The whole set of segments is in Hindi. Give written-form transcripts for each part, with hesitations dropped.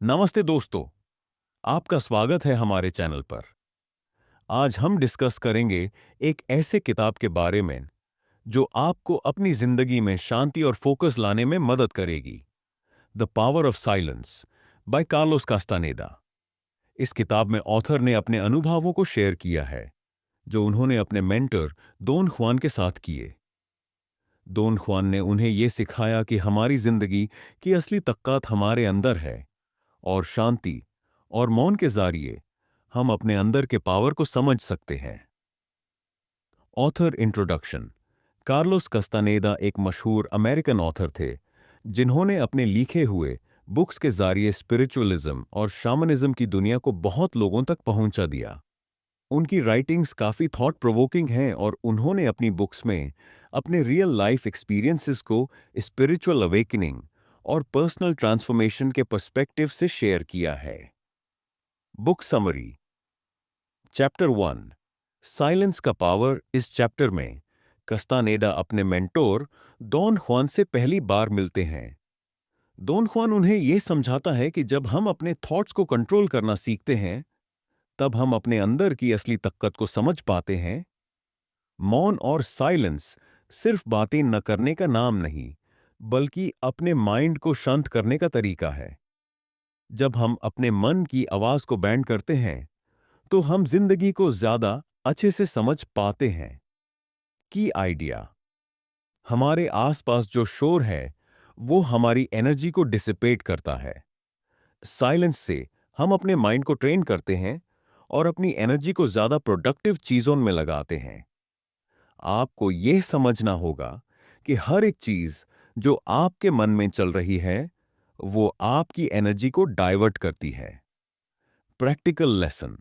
नमस्ते दोस्तों, आपका स्वागत है हमारे चैनल पर। आज हम डिस्कस करेंगे एक ऐसे किताब के बारे में जो आपको अपनी जिंदगी में शांति और फोकस लाने में मदद करेगी। The power of silence by Carlos Castaneda. इस किताब में ऑथर ने अपने अनुभवों को शेयर किया है जो उन्होंने अपने मेंटर डॉन जुआन के साथ किए। डॉन जुआन ने उन्हें यह सिखाया कि हमारी जिंदगी की असली ताकत हमारे अंदर है और शांति और मौन के जरिए हम अपने अंदर के पावर को समझ सकते हैं। Author introduction. कार्लोस कस्तानेदा एक मशहूर अमेरिकन ऑथर थे जिन्होंने अपने लिखे हुए बुक्स के जरिए स्पिरिचुअलिज्म और शामनिज्म की दुनिया को बहुत लोगों तक पहुंचा दिया। उनकी राइटिंग्स काफी थॉट प्रोवोकिंग हैं और उन्होंने अपनी बुक्स में अपने रियल लाइफ एक्सपीरियंसेस को स्पिरिचुअल अवेकनिंग और पर्सनल ट्रांसफॉर्मेशन के पर्सपेक्टिव से शेयर किया है। Book summary. चैप्टर 1 साइलेंस का पावर। इस चैप्टर में कस्तानेदा अपने मेंटोर डॉन जुआन से पहली बार मिलते हैं। डॉन जुआन उन्हें यह समझाता है कि जब हम अपने थॉट्स को कंट्रोल करना सीखते हैं तब हम अपने अंदर की असली ताकत को समझ पाते हैं। मौन और साइलेंस सिर्फ बातें न करने का नाम नहीं, बल्कि अपने माइंड को शांत करने का तरीका है। जब हम अपने मन की आवाज को बैंड करते हैं तो हम जिंदगी को ज्यादा अच्छे से समझ पाते हैं। की आइडिया। हमारे आसपास जो शोर है वो हमारी एनर्जी को डिसिपेट करता है। साइलेंस से हम अपने माइंड को ट्रेन करते हैं और अपनी एनर्जी को ज्यादा प्रोडक्टिव चीजों में लगाते हैं। आपको यह समझना होगा कि हर एक चीज जो आपके मन में चल रही है वो आपकी एनर्जी को डाइवर्ट करती है। Practical lesson.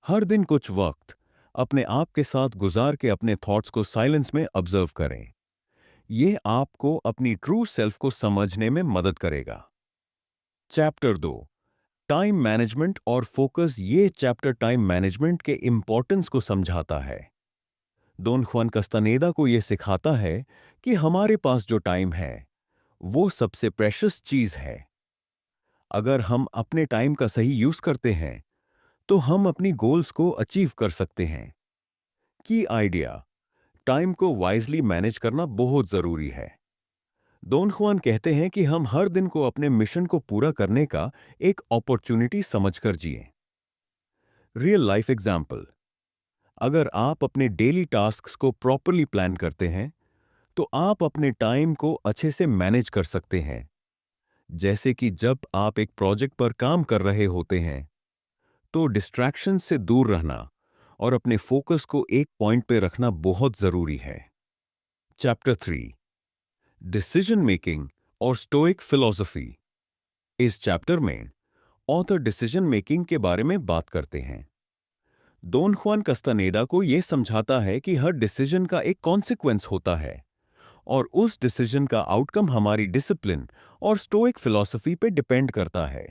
हर दिन कुछ वक्त अपने आप के साथ गुजार के अपने थॉट्स को साइलेंस में ऑब्जर्व करें। यह आपको अपनी ट्रू सेल्फ को समझने में मदद करेगा। चैप्टर 2 टाइम मैनेजमेंट और फोकस। ये चैप्टर टाइम मैनेजमेंट के इंपॉर्टेंस को समझाता है। डॉन जुआन कस्तानेदा को यह सिखाता है कि हमारे पास जो टाइम है वो सबसे प्रेशियस चीज है। अगर हम अपने टाइम का सही यूज करते हैं तो हम अपनी गोल्स को अचीव कर सकते हैं। की आइडिया। टाइम को वाइजली मैनेज करना बहुत जरूरी है। डॉन जुआन कहते हैं कि हम हर दिन को अपने मिशन को पूरा करने का एक अपॉर्चुनिटी समझकर जिएं। Real life example. अगर आप अपने डेली टास्क्स को प्रॉपरली प्लान करते हैं तो आप अपने टाइम को अच्छे से मैनेज कर सकते हैं। जैसे कि जब आप एक प्रोजेक्ट पर काम कर रहे होते हैं तो डिस्ट्रैक्शन से दूर रहना और अपने फोकस को एक पॉइंट पे रखना बहुत जरूरी है। चैप्टर 3 डिसीजन मेकिंग और स्टोइक फिलॉसफी। इस चैप्टर में ऑथर डिसीजन मेकिंग के बारे में बात करते हैं। डॉन जुआन कस्तानेडा को यह समझाता है कि हर डिसीजन का एक कॉन्सिक्वेंस होता है और उस डिसीजन का आउटकम हमारी डिसिप्लिन और स्टोइक फिलॉसफी पे डिपेंड करता है।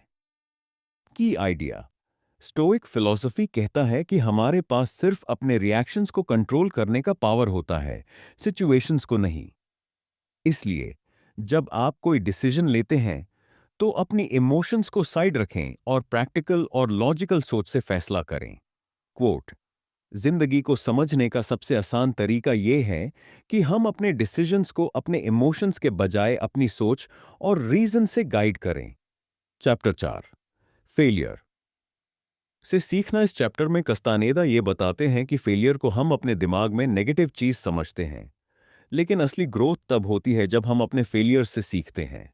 की आइडिया। स्टोइक फिलॉसफी कहता है कि हमारे पास सिर्फ अपने रिएक्शंस को कंट्रोल करने का पावर होता है, सिचुएशंस को नहीं। इसलिए जब आप कोई डिसीजन लेते हैं तो अपनी इमोशंस को साइड रखें और प्रैक्टिकल और लॉजिकल सोच से फैसला करें। क्वोट। जिंदगी को समझने का सबसे आसान तरीका यह है कि हम अपने डिसीजंस को अपने इमोशंस के बजाय अपनी सोच और रीजन से गाइड करें। चैप्टर 4 फेलियर से सीखना। इस चैप्टर में कस्तानेदा ये बताते हैं कि फेलियर को हम अपने दिमाग में नेगेटिव चीज समझते हैं, लेकिन असली ग्रोथ तब होती है जब हम अपने फेलियर से सीखते हैं।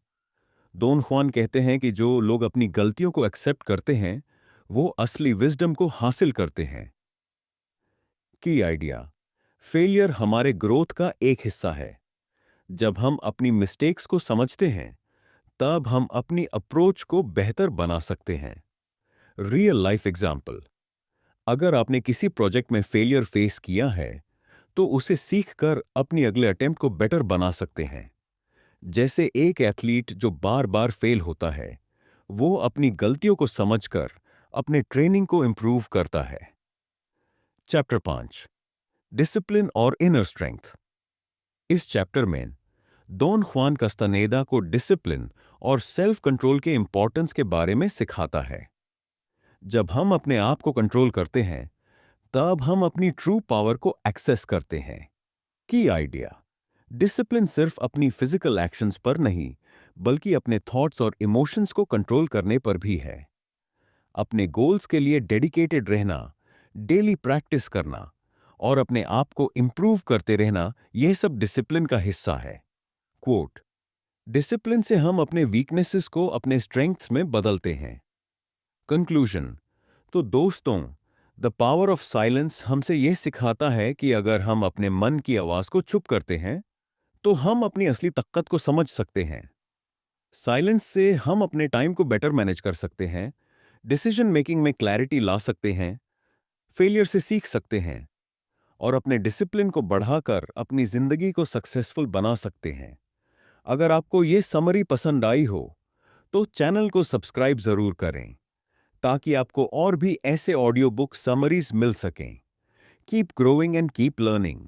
डॉन जुआन कहते हैं कि जो लोग अपनी गलतियों को एक्सेप्ट करते हैं वो असली विजडम को हासिल करते हैं। की आइडिया। फेलियर हमारे ग्रोथ का एक हिस्सा है। जब हम अपनी मिस्टेक्स को समझते हैं तब हम अपनी अप्रोच को बेहतर बना सकते हैं। Real life example. अगर आपने किसी प्रोजेक्ट में फेलियर फेस किया है तो उसे सीखकर अपनी अगले अटेम्प्ट को बेटर बना सकते हैं। जैसे एक एथलीट जो बार बार फेल होता है वो अपनी गलतियों को समझकर अपने ट्रेनिंग को इंप्रूव करता है। चैप्टर 5 डिसिप्लिन और इनर स्ट्रेंथ। इस चैप्टर में डॉन जुआन कस्तानेदा को डिसिप्लिन और सेल्फ कंट्रोल के इंपॉर्टेंस के बारे में सिखाता है। जब हम अपने आप को कंट्रोल करते हैं, तब हम अपनी ट्रू पावर को एक्सेस करते हैं। की आइडिया, डिसिप्लिन सिर्फ अपनी फिजिकल एक्शंस पर नहीं, बल्कि अपने थॉट्स और इमोशंस को कंट्रोल करने पर भी है। अपने गोल्स के लिए डेडिकेटेड रहना, डेली प्रैक्टिस करना और अपने आप को इंप्रूव करते रहना, यह सब डिसिप्लिन का हिस्सा है। क्वोट, डिसिप्लिन से हम अपने वीकनेसेस को अपने स्ट्रेंथ्स में बदलते हैं। कंक्लूजन, तो दोस्तों, द पावर ऑफ साइलेंस हमसे यह सिखाता है कि अगर हम अपने मन की आवाज को चुप करते हैं, तो हम अपनी असली ताकत को समझ सकते हैं। साइलेंस से हम अपने टाइम को बेटर मैनेज कर सकते हैं, डिसीजन मेकिंग में क्लैरिटी ला सकते हैं, फेलियर से सीख सकते हैं और अपने डिसिप्लिन को बढ़ाकर अपनी जिंदगी को सक्सेसफुल बना सकते हैं। अगर आपको ये समरी पसंद आई हो, तो चैनल को सब्सक्राइब जरूर करें, ताकि आपको और भी ऐसे ऑडियो बुक समरीज मिल सकें। Keep growing and keep learning.